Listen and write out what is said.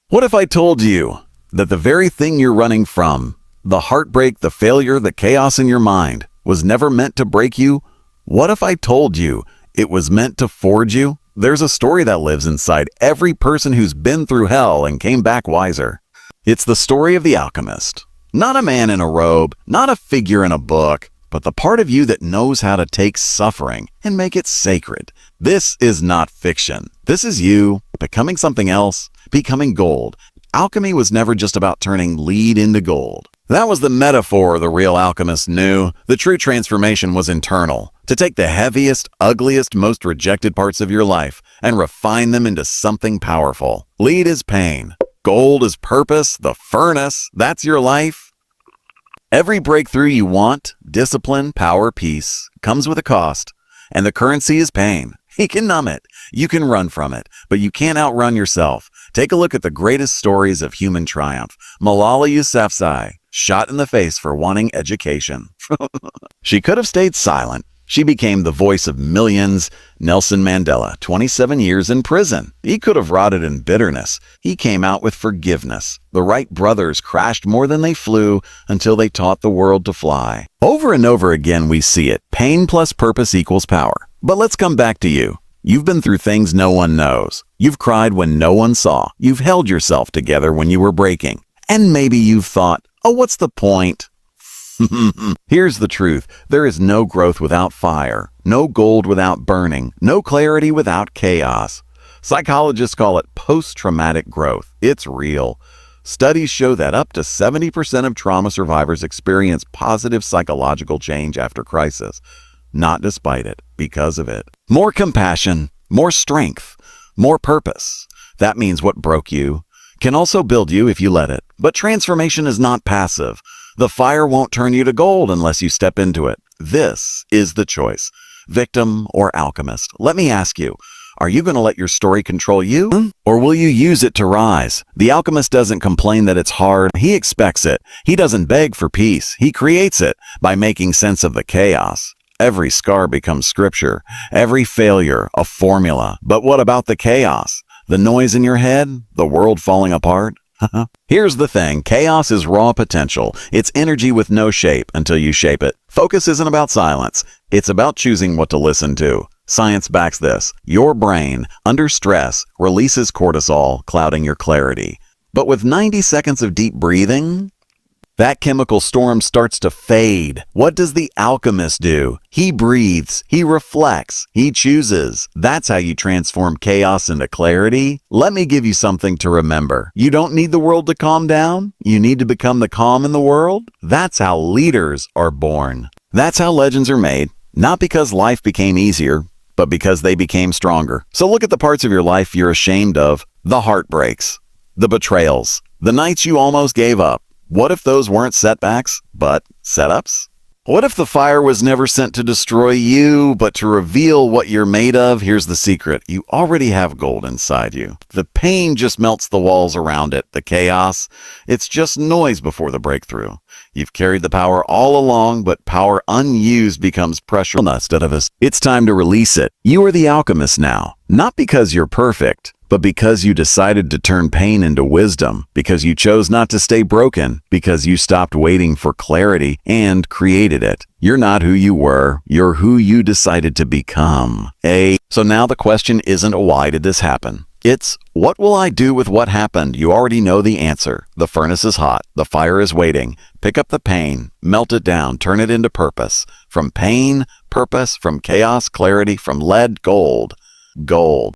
What if I told you that the very thing you're running from, the heartbreak, the failure, the chaos in your mind, was never meant to break you? What if I told you it was meant to forge you? There's a story that lives inside every person who's been through hell and came back wiser. It's the story of the alchemist. Not a man in a robe, not a figure in a book, but the part of you that knows how to take suffering and make it sacred. This is not fiction. This is you becoming something else, becoming gold. Alchemy was never just about turning lead into gold. That was the metaphor the real alchemist knew. The true transformation was internal, to take the heaviest, ugliest, most rejected parts of your life and refine them into something powerful. Lead is pain. Gold is purpose, the furnace. That's your life. Every breakthrough you want, discipline, power, peace, comes with a cost, and the currency is pain. You can numb it, you can run from it, but you can't outrun yourself. Take a look at the greatest stories of human triumph. Malala Yousafzai, shot in the face for wanting education. She could have stayed silent. She became the voice of millions. Nelson Mandela, 27 years in prison. He could have rotted in bitterness. He came out with forgiveness. The Wright brothers crashed more than they flew until they taught the world to fly. Over and over again we see it. Pain plus purpose equals power. But let's come back to you. You've been through things no one knows. You've cried when no one saw. You've held yourself together when you were breaking. And maybe you've thought, oh, what's the point? Here's the truth. There is no growth without fire, no gold without burning, no clarity without chaos. Psychologists call it post-traumatic growth. It's real. Studies show that up to 70% of trauma survivors experience positive psychological change after crisis. Not despite it, because of it. More compassion, more strength, more purpose. That means what broke you can also build you if you let it. But transformation is not passive. The fire won't turn you to gold unless you step into it. This is the choice. Victim or alchemist. Let me ask you, are you going to let your story control you? Or will you use it to rise? The alchemist doesn't complain that it's hard. He expects it. He doesn't beg for peace. He creates it by making sense of the chaos. Every scar becomes scripture. Every failure, a formula. But what about the chaos? The noise in your head? The world falling apart? Here's the thing. Chaos is raw potential. It's energy with no shape until you shape it. Focus isn't about silence. It's about choosing what to listen to. Science backs this. Your brain, under stress, releases cortisol, clouding your clarity. But with 90 seconds of deep breathing, that chemical storm starts to fade. What does the alchemist do? He breathes, he reflects, he chooses. That's how you transform chaos into clarity. Let me give you something to remember. You don't need the world to calm down. You need to become the calm in the world. That's how leaders are born. That's how legends are made. Not because life became easier, but because they became stronger. So look at the parts of your life you're ashamed of. The heartbreaks, the betrayals, the nights you almost gave up. What if those weren't setbacks, but setups? What if the fire was never sent to destroy you, but to reveal what you're made of? Here's the secret. You already have gold inside you. The pain just melts the walls around it. The chaos, it's just noise before the breakthrough. You've carried the power all along, but power unused becomes pressure instead of us. It's time to release it. You are the alchemist now, not because you're perfect, but because you decided to turn pain into wisdom, because you chose not to stay broken, because you stopped waiting for clarity and created it. You're not who you were, you're who you decided to become. So now the question isn't why did this happen? It's what will I do with what happened? You already know the answer. The furnace is hot, the fire is waiting. Pick up the pain, melt it down, turn it into purpose. From pain, purpose, from chaos, clarity, from lead, gold. Gold.